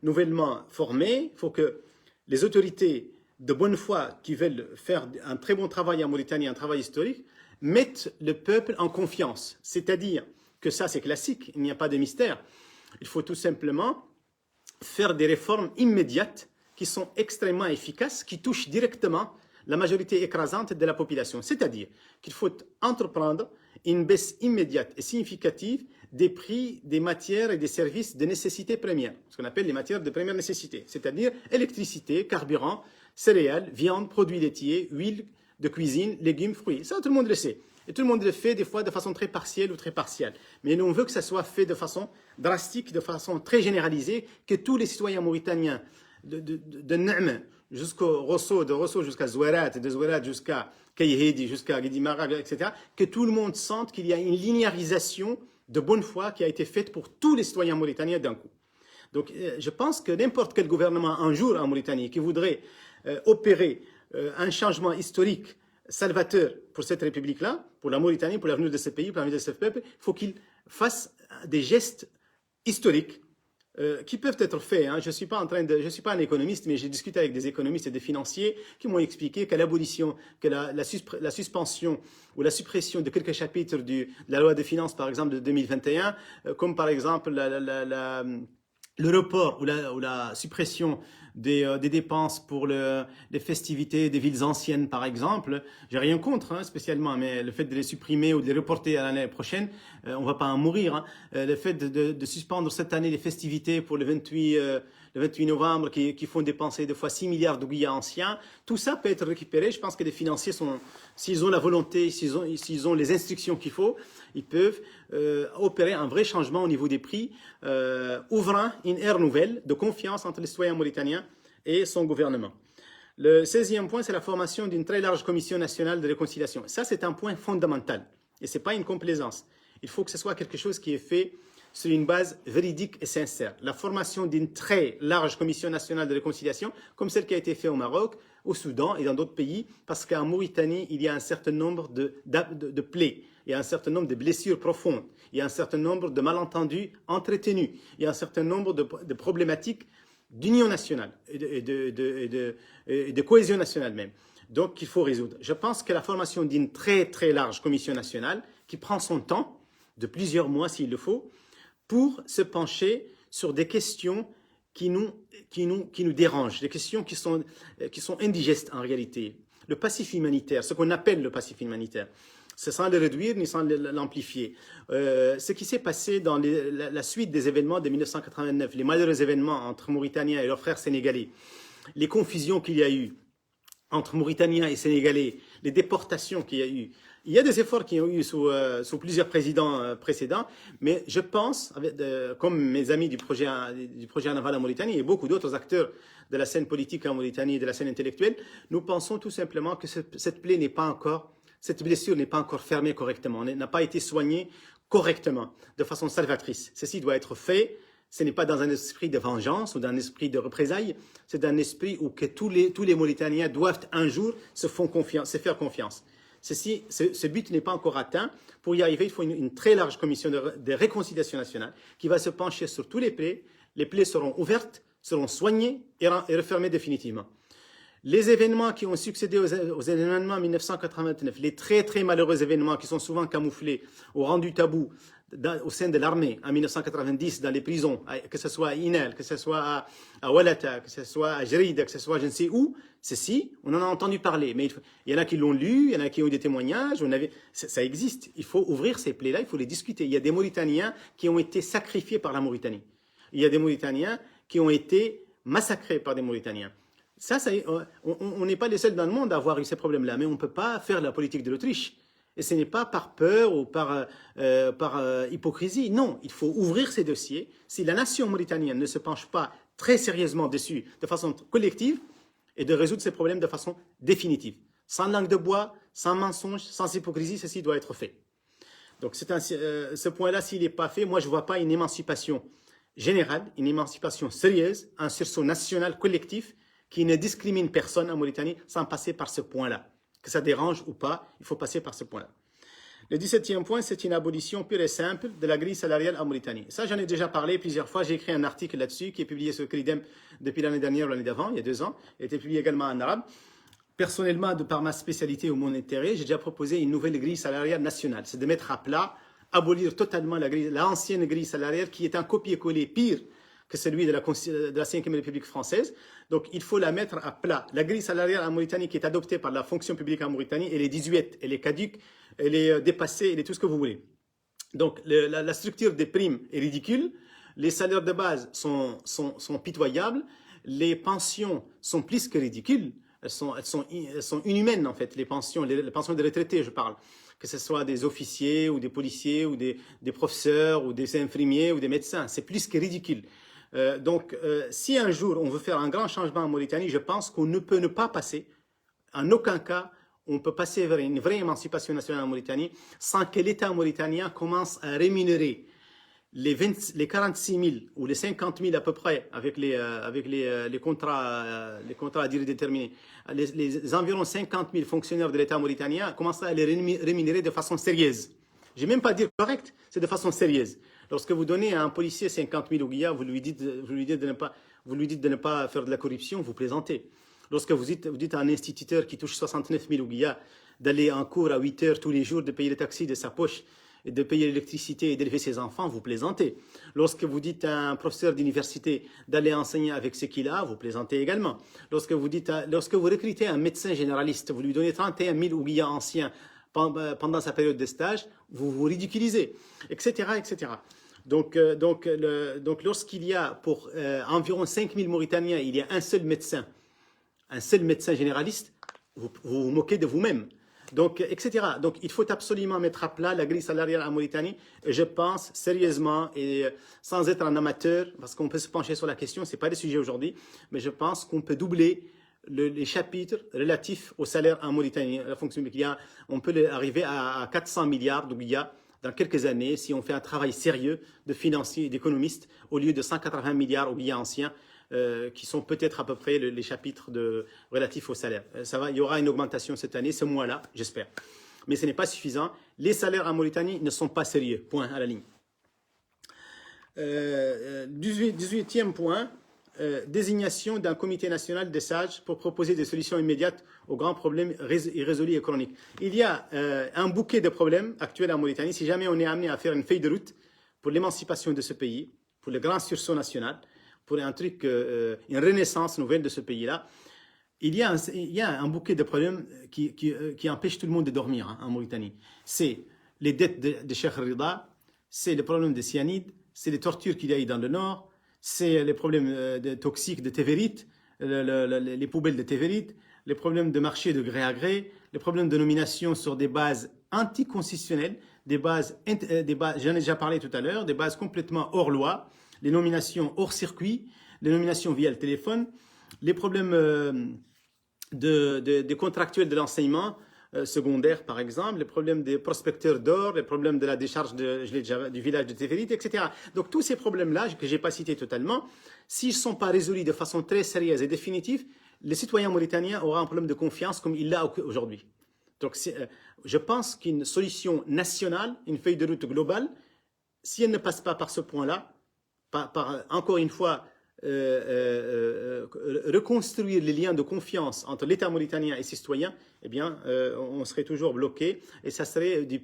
nouvellement formé, il faut que les autorités de bonne foi qui veulent faire un très bon travail en Mauritanie, un travail historique, mettent le peuple en confiance. C'est-à-dire que ça, c'est classique, il n'y a pas de mystère. Il faut tout simplement faire des réformes immédiates qui sont extrêmement efficaces, qui touchent directement la majorité écrasante de la population. C'est-à-dire qu'il faut entreprendre une baisse immédiate et significative des prix des matières et des services de nécessité première, ce qu'on appelle les matières de première nécessité, c'est-à-dire électricité, carburant, céréales, viande, produits laitiers, huile de cuisine, légumes, fruits. Ça, tout le monde le sait. Et tout le monde le fait des fois de façon très partielle ou très partielle. Mais nous, on veut que ça soit fait de façon drastique, de façon très généralisée, que tous les citoyens mauritaniens, de N'Am jusqu'au Rosso, de Rosso jusqu'à Zouarat, de Zouarat jusqu'à Kayhedi, jusqu'à Guidimara, etc., que tout le monde sente qu'il y a une linéarisation de bonne foi qui a été faite pour tous les citoyens mauritaniens d'un coup. Donc, je pense que n'importe quel gouvernement un jour en Mauritanie qui voudrait opérer un changement historique salvateur pour cette république-là, pour la Mauritanie, pour l'avenir de ce pays, pour l'avenir de ce peuple, il faut qu'il fasse des gestes historiques qui peuvent être faits. Hein. Je suis pas un économiste, mais j'ai discuté avec des économistes et des financiers qui m'ont expliqué que l'abolition, que la suspension ou la suppression de quelques chapitres de la loi des finances, par exemple, de 2021, comme par exemple le report ou la suppression des dépenses pour les festivités des villes anciennes, par exemple, j'ai rien contre, hein, spécialement, mais le fait de les supprimer ou de les reporter à l'année prochaine, on va pas en mourir. Hein. Le fait de suspendre cette année les festivités pour le 28 novembre qui font dépenser des fois 6 milliards de billets anciens, tout ça peut être récupéré. Je pense que les financiers sont, s'ils ont la volonté, s'ils ont les instructions qu'il faut, ils peuvent opérer un vrai changement au niveau des prix, ouvrant une ère nouvelle de confiance entre les citoyens mauritaniens et son gouvernement. Le 16e point, c'est la formation d'une très large commission nationale de réconciliation. Ça, c'est un point fondamental. Et ce n'est pas une complaisance. Il faut que ce soit quelque chose qui est fait sur une base véridique et sincère. La formation d'une très large commission nationale de réconciliation, comme celle qui a été faite au Maroc, au Soudan et dans d'autres pays, parce qu'en Mauritanie, il y a un certain nombre de plaies, il y a un certain nombre de blessures profondes, il y a un certain nombre de malentendus entretenus, il y a un certain nombre de problématiques d'union nationale et de cohésion nationale même. Donc, qu'il faut résoudre. Je pense que la formation d'une très très large commission nationale, qui prend son temps, de plusieurs mois s'il le faut, pour se pencher sur des questions qui nous dérangent, des questions qui sont indigestes en réalité. Le passif humanitaire, ce qu'on appelle le passif humanitaire, c'est sans le réduire ni sans l'amplifier. Ce qui s'est passé dans la suite des événements de 1989, les malheureux événements entre Mauritaniens et leurs frères sénégalais, les confusions qu'il y a eu entre Mauritaniens et Sénégalais, les déportations qu'il y a eu. Il y a des efforts qui ont eu sous plusieurs présidents précédents, mais je pense, comme mes amis du projet Anaval en Mauritanie et beaucoup d'autres acteurs de la scène politique en Mauritanie et de la scène intellectuelle, nous pensons tout simplement que cette plaie n'est pas encore, cette blessure n'est pas encore fermée correctement, n'a pas été soignée correctement, de façon salvatrice. Ceci doit être fait. Ce n'est pas dans un esprit de vengeance ou dans un esprit de représailles, c'est dans un esprit où que tous les Mauritaniens doivent un jour se faire confiance. Ce but n'est pas encore atteint. Pour y arriver, il faut une très large commission de réconciliation nationale qui va se pencher sur tous les plaies. Les plaies seront ouvertes, seront soignées et refermées définitivement. Les événements qui ont succédé aux événements 1989, les très très malheureux événements qui sont souvent camouflés au rang du tabou au sein de l'armée en 1990 dans les prisons, que ce soit à Inel, que ce soit à Walata, que ce soit à Jérida, que ce soit je ne sais où, ceci, on en a entendu parler. Mais il y en a qui l'ont lu, il y en a qui ont eu des témoignages, ça existe. Il faut ouvrir ces plaies-là, il faut les discuter. Il y a des Mauritaniens qui ont été sacrifiés par la Mauritanie. Il y a des Mauritaniens qui ont été massacrés par des Mauritaniens. On n'est pas les seuls dans le monde à avoir eu ces problèmes-là, mais on ne peut pas faire la politique de l'Autriche. Et ce n'est pas par peur ou par hypocrisie. Non, il faut ouvrir ces dossiers. Si la nation mauritanienne ne se penche pas très sérieusement dessus, de façon collective, et de résoudre ces problèmes de façon définitive. Sans langue de bois, sans mensonge, sans hypocrisie, ceci doit être fait. Donc ce point-là, s'il n'est pas fait, moi je ne vois pas une émancipation générale, une émancipation sérieuse, un sursaut national collectif qui ne discrimine personne en Mauritanie sans passer par ce point-là. Que ça dérange ou pas, il faut passer par ce point-là. Le 17e point, c'est une abolition pure et simple de la grille salariale en Mauritanie. Ça, j'en ai déjà parlé plusieurs fois. J'ai écrit un article là-dessus qui est publié sur Cridem depuis l'année dernière ou l'année d'avant, il y a 2 ans. Il a été publié également en arabe. Personnellement, de par ma spécialité ou mon intérêt, j'ai déjà proposé une nouvelle grille salariale nationale. C'est de mettre à plat, abolir totalement l'ancienne grille salariale qui est un copier-coller pire que celui de la 5e République française. Donc, il faut la mettre à plat. La grille salariale en Mauritanie qui est adoptée par la fonction publique en Mauritanie, elle est désuète, elle est caduque, elle est dépassée, elle est tout ce que vous voulez. Donc, la structure des primes est ridicule, les salaires de base sont pitoyables, les pensions sont plus que ridicules, elles sont inhumaines en fait, les pensions des retraités, je parle. Que ce soit des officiers ou des policiers ou des professeurs ou des infirmiers ou des médecins, c'est plus que ridicule. Donc, si un jour on veut faire un grand changement en Mauritanie, je pense qu'on ne peut ne pas passer, en aucun cas, on peut passer vers une vraie émancipation nationale en Mauritanie sans que l'État mauritanien commence à rémunérer les 46 000 ou les 50 000 à peu près avec les contrats à durée déterminée, les environ 50 000 fonctionnaires de l'État mauritanien commencent à les rémunérer de façon sérieuse. Je ne vais même pas dire correcte, c'est de façon sérieuse. Lorsque vous donnez à un policier 50 000 ouguiyas, vous lui dites de ne pas faire de la corruption, vous plaisantez. Lorsque vous dites à un instituteur qui touche 69 000 ouguiyas d'aller en cours à 8 heures tous les jours, de payer le taxi de sa poche de payer l'électricité et d'élever ses enfants, vous plaisantez. Lorsque vous dites à un professeur d'université d'aller enseigner avec ce qu'il a, vous plaisantez également. Lorsque vous recrutez un médecin généraliste, vous lui donnez 31 000 oubliés anciens pendant sa période de stage, vous vous ridiculisez, etc., etc. Donc lorsqu'il y a pour environ 5 000 Mauritaniens, il y a un seul médecin généraliste, vous vous moquez de vous-même. Donc, etc. Donc, il faut absolument mettre à plat la grille salariale en Mauritanie. Et je pense sérieusement, et sans être un amateur, parce qu'on peut se pencher sur la question, ce n'est pas le sujet aujourd'hui, mais je pense qu'on peut doubler les chapitres relatifs au salaire en Mauritanie. La fonction publique, on peut arriver à 400 milliards d'oublias dans quelques années si on fait un travail sérieux de financiers et d'économistes au lieu de 180 milliards oubliés anciens. Qui sont peut-être à peu près les chapitres relatifs au salaire. Il y aura une augmentation cette année, ce mois-là, j'espère. Mais ce n'est pas suffisant. Les salaires en Mauritanie ne sont pas sérieux. Point à la ligne. 18e point, désignation d'un comité national des sages pour proposer des solutions immédiates aux grands problèmes irrésolus et chroniques. Il y a un bouquet de problèmes actuels en Mauritanie. Si jamais on est amené à faire une feuille de route pour l'émancipation de ce pays, pour le grand sursaut national, pour un truc, une renaissance nouvelle de ce pays-là, il y a un bouquet de problèmes qui empêchent tout le monde de dormir en Mauritanie. C'est les dettes de Cheikh Rida, c'est le problème de cyanide, c'est les tortures qu'il y a eu dans le nord, c'est les problèmes toxiques de Tévérite, les poubelles de Tévérite, les problèmes de marché de gré à gré, les problèmes de nomination sur des bases anticonstitutionnelles, des bases j'en ai déjà parlé tout à l'heure, des bases complètement hors loi, les nominations hors circuit, les nominations via le téléphone, les problèmes des contractuels de l'enseignement secondaire, par exemple, les problèmes des prospecteurs d'or, les problèmes de la décharge du village de Tévérite, etc. Donc tous ces problèmes-là, que je n'ai pas cités totalement, s'ils ne sont pas résolus de façon très sérieuse et définitive, les citoyens mauritaniens auront un problème de confiance comme il l'a aujourd'hui. Donc je pense qu'une solution nationale, une feuille de route globale, si elle ne passe pas par ce point-là, encore une fois, reconstruire les liens de confiance entre l'État mauritanien et ses citoyens, eh bien, on serait toujours bloqué. Et ça serait de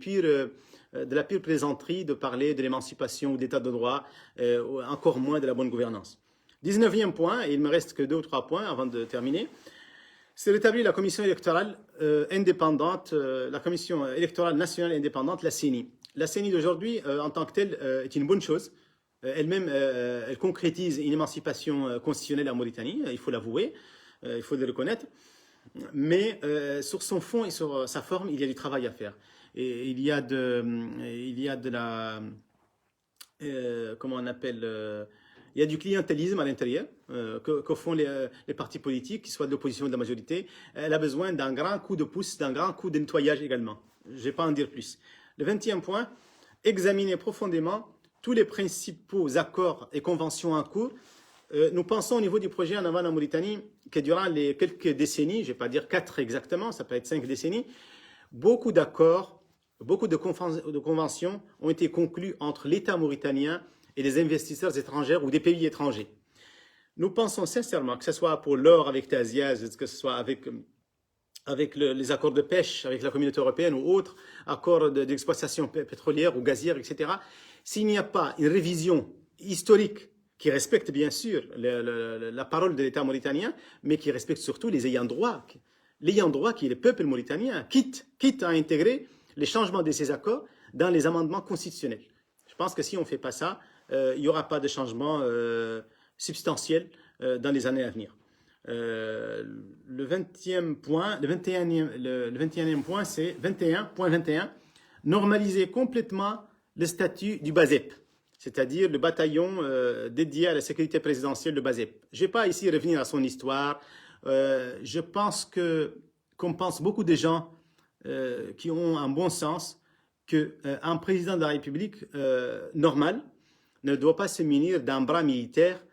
la pire plaisanterie de parler de l'émancipation ou d'état de droit, encore moins de la bonne gouvernance. 19e point, et il me reste que 2 ou 3 points avant de terminer, c'est rétablir la commission électorale indépendante, la commission électorale nationale indépendante, la CENI. La CENI d'aujourd'hui, en tant que telle, est une bonne chose. Elle-même, elle concrétise une émancipation constitutionnelle en Mauritanie, il faut l'avouer, il faut le reconnaître. Mais sur son fond et sur sa forme, il y a du travail à faire. Et il y a de la... comment on appelle il y a du clientélisme à l'intérieur que font les partis politiques, qu'ils soient de l'opposition ou de la majorité. Elle a besoin d'un grand coup de pouce, d'un grand coup de nettoyage également. Je ne vais pas en dire plus. Le 20e point, examiner profondément tous les principaux accords et conventions en cours. Nous pensons au niveau du projet en avant en Mauritanie que durant les quelques décennies, je ne vais pas dire 4 exactement, ça peut être 5 décennies, beaucoup d'accords, beaucoup de conventions ont été conclues entre l'État mauritanien et les investisseurs étrangers ou des pays étrangers. Nous pensons sincèrement que ce soit pour l'or avec Taziaz, que ce soit avec les accords de pêche avec la communauté européenne ou autres accords d'exploitation pétrolière ou gazière, etc., s'il n'y a pas une révision historique qui respecte bien sûr la parole de l'État mauritanien, mais qui respecte surtout les ayants droit qui est le peuple mauritanien, quitte à intégrer les changements de ces accords dans les amendements constitutionnels. Je pense que si on ne fait pas ça, il n'y aura pas de changement substantiel dans les années à venir. Le 21e point, c'est 21.21, normaliser complètement le statut du BASEP, c'est-à-dire le bataillon dédié à la sécurité présidentielle de BASEP. Je ne vais pas ici revenir à son histoire. Je pense comme pensent beaucoup de gens qui ont un bon sens, qu'un président de la République normal ne doit pas se munir d'un bras militaire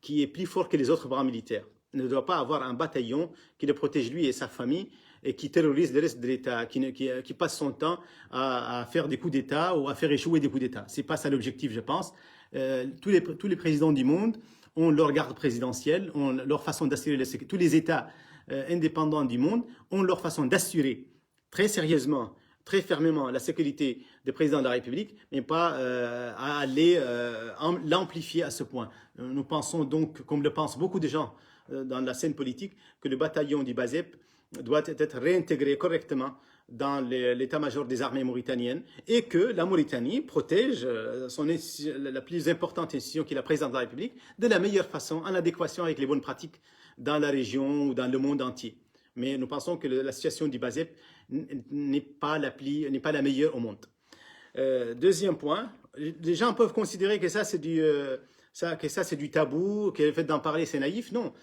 qui est plus fort que les autres bras militaires. Ne doit pas avoir un bataillon qui le protège lui et sa famille et qui terrorise le reste de l'État, qui passe son temps à faire des coups d'État ou à faire échouer des coups d'État. Ce n'est pas ça l'objectif, je pense. Tous les présidents du monde ont leur garde présidentielle, ont leur façon d'assurer la sécurité. Tous les États indépendants du monde ont leur façon d'assurer très sérieusement très fermement la sécurité des présidents de la République, mais pas à aller l'amplifier à ce point. Nous pensons donc, comme le pensent beaucoup de gens dans la scène politique, que le bataillon du BASEP doit être réintégré correctement dans l'état-major des armées mauritaniennes et que la Mauritanie protège la plus importante institution qui est la présidence de la République de la meilleure façon, en adéquation avec les bonnes pratiques dans la région ou dans le monde entier. Mais nous pensons que la situation du BASEP n'est pas la meilleure au monde. Deuxième point, les gens peuvent considérer que ça c'est du tabou, que le fait d'en parler c'est naïf. Non,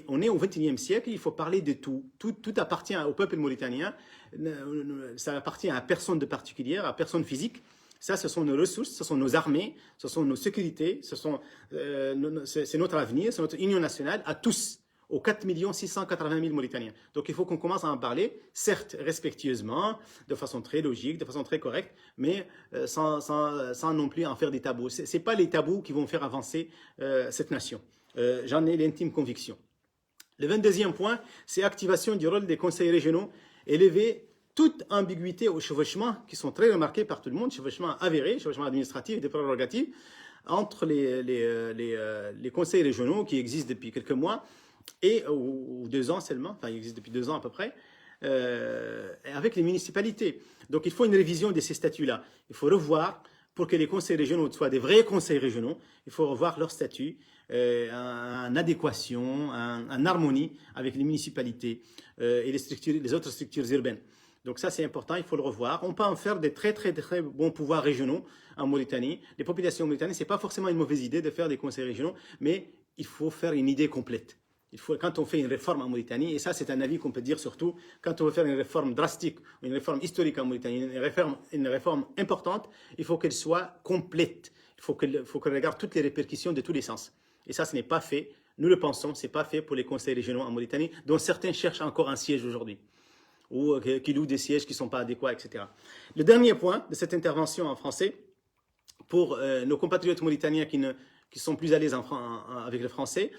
on est au XXIe siècle, il faut parler de tout. Tout appartient au peuple mauritanien, ça appartient à personne de particulière, à personne physique. Ça, ce sont nos ressources, ce sont nos armées, ce sont nos sécurités, c'est notre avenir, c'est notre union nationale à tous, aux 4 680 000 Mauritaniens. Donc il faut qu'on commence à en parler, certes respectueusement, de façon très logique, de façon très correcte, mais sans non plus en faire des tabous. Ce n'est pas les tabous qui vont faire avancer cette nation. J'en ai l'intime conviction. Le 22e point, c'est activation du rôle des conseils régionaux, élever toute ambiguïté aux chevauchements qui sont très remarqués par tout le monde, chevauchements avérés, chevauchements administratifs, des prérogatives, entre les conseils régionaux qui existent depuis quelques mois, ou 2 ans seulement, enfin il existe depuis 2 ans à peu près, avec les municipalités. Donc il faut une révision de ces statuts-là. Il faut revoir, pour que les conseils régionaux soient des vrais conseils régionaux, il faut revoir leur statut en adéquation, en harmonie avec les municipalités et les autres structures urbaines. Donc ça c'est important, il faut le revoir. On peut en faire des très bons pouvoirs régionaux en Mauritanie. Les populations mauritaniennes, ce n'est pas forcément une mauvaise idée de faire des conseils régionaux, mais il faut faire une idée complète. Quand on fait une réforme en Mauritanie, et ça c'est un avis qu'on peut dire surtout, quand on veut faire une réforme drastique, une réforme historique en Mauritanie, une réforme importante, il faut qu'elle soit complète. Il faut qu'elle regarde toutes les répercussions de tous les sens. Et ça, ce n'est pas fait. Nous le pensons, ce n'est pas fait pour les conseils régionaux en Mauritanie, dont certains cherchent encore un siège aujourd'hui, ou qui louent des sièges qui ne sont pas adéquats, etc. Le dernier point de cette intervention en français, pour nos compatriotes mauritaniens qui sont plus à l'aise avec le français,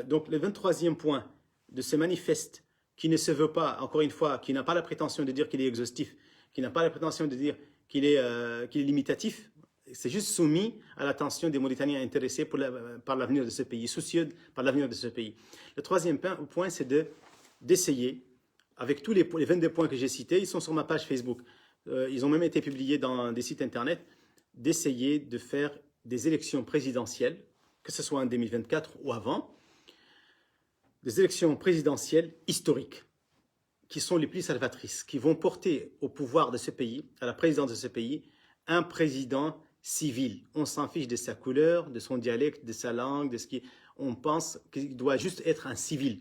donc le 23e point de ce manifeste qui ne se veut pas, encore une fois, qui n'a pas la prétention de dire qu'il est exhaustif, qui n'a pas la prétention de dire qu'il est limitatif, c'est juste soumis à l'attention des Mauritaniens intéressés par l'avenir de ce pays, soucieux par l'avenir de ce pays. Le 3e point, c'est d'essayer, avec tous les 22 points que j'ai cités, ils sont sur ma page Facebook, ils ont même été publiés dans des sites internet, d'essayer de faire des élections présidentielles, que ce soit en 2024 ou avant, des élections présidentielles historiques, qui sont les plus salvatrices, qui vont porter au pouvoir de ce pays, à la présidence de ce pays, un président civil. On s'en fiche de sa couleur, de son dialecte, de sa langue, de ce qui... On pense qu'il doit juste être un civil.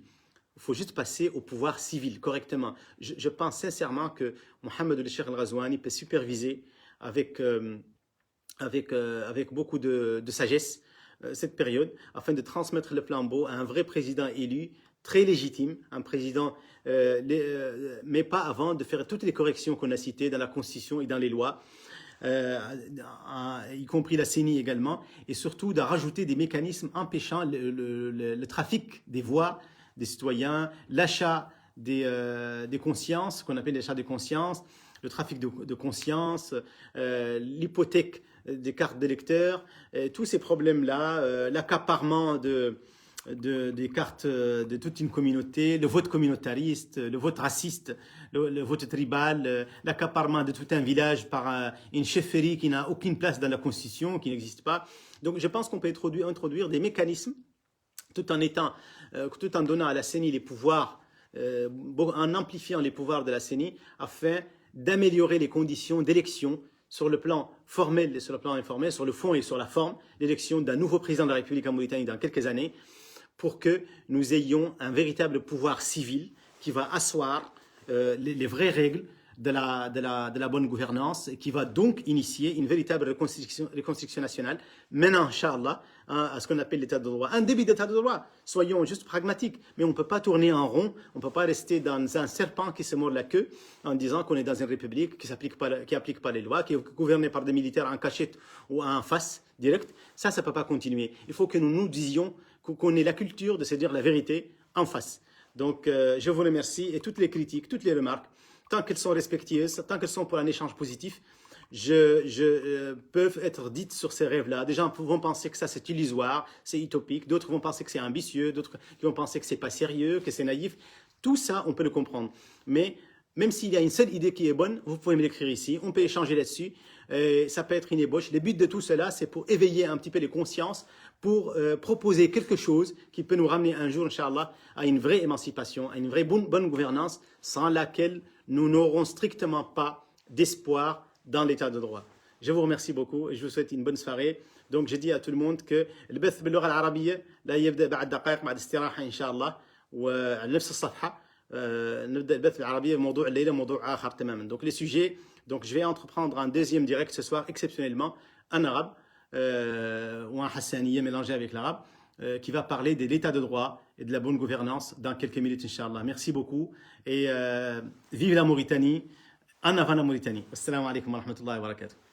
Il faut juste passer au pouvoir civil correctement. Je pense sincèrement que Mohamed El-Cheikh Al-Ghazouani peut superviser avec beaucoup de sagesse cette période, afin de transmettre le flambeau à un vrai président élu, très légitime, un président, mais pas avant de faire toutes les corrections qu'on a citées dans la Constitution et dans les lois, y compris la CENI également, et surtout de rajouter des mécanismes empêchant le trafic des voix des citoyens, l'achat des consciences, qu'on appelle l'achat des consciences, le trafic de conscience, l'hypothèque des cartes d'électeurs, tous ces problèmes-là, l'accaparement des cartes de toute une communauté, le vote communautariste, le vote raciste, le vote tribal, l'accaparement de tout un village par une chefferie qui n'a aucune place dans la Constitution, qui n'existe pas. Donc je pense qu'on peut introduire des mécanismes tout en donnant à la CENI les pouvoirs, en amplifiant les pouvoirs de la CENI, afin d'améliorer les conditions d'élection sur le plan formel et sur le plan informel, sur le fond et sur la forme, l'élection d'un nouveau président de la République en Mauritanie dans quelques années, pour que nous ayons un véritable pouvoir civil qui va asseoir les vraies règles de la bonne gouvernance et qui va donc initier une véritable reconstruction nationale, menant, Inch'Allah, à ce qu'on appelle l'état de droit. Un début d'état de droit, soyons juste pragmatiques, mais on ne peut pas tourner en rond, on ne peut pas rester dans un serpent qui se mord la queue en disant qu'on est dans une république qui n'applique pas les lois, qui est gouvernée par des militaires en cachette ou en face directe. Ça ne peut pas continuer. Il faut que nous nous disions qu'on ait la culture de se dire la vérité en face. Donc, je vous remercie et toutes les critiques, toutes les remarques tant qu'elles sont respectueuses, tant qu'elles sont pour un échange positif, peuvent être dites sur ces rêves-là. Des gens vont penser que ça c'est illusoire, c'est utopique, d'autres vont penser que c'est ambitieux, d'autres qui vont penser que c'est pas sérieux, que c'est naïf. Tout ça, on peut le comprendre. Mais même s'il y a une seule idée qui est bonne, vous pouvez me l'écrire ici, on peut échanger là-dessus. Ça peut être une ébauche. Le but de tout cela, c'est pour éveiller un petit peu les consciences, pour proposer quelque chose qui peut nous ramener un jour, Inch'Allah, à une vraie émancipation, à une vraie bonne gouvernance, sans laquelle nous n'aurons strictement pas d'espoir dans l'état de droit. Je vous remercie beaucoup et je vous souhaite une bonne soirée. Donc, je dis à tout le monde que البث باللغة العربية لا يبدأ بعد دقائق بعد استراحة إن شاء الله وعلى نفس الصفحة نبدأ البث بالعربية موضوع الليلة موضوع آخر تماما. Donc, les sujets, donc je vais entreprendre un deuxième direct ce soir exceptionnellement en arabe ou en hassaniya mélangé avec l'arabe qui va parler de l'état de droit et de la bonne gouvernance dans quelques minutes, Inch'Allah. Merci beaucoup et vive la Mauritanie. En avant la Mauritanie. Assalamu alaikum wa rahmatullahi wa barakatuh.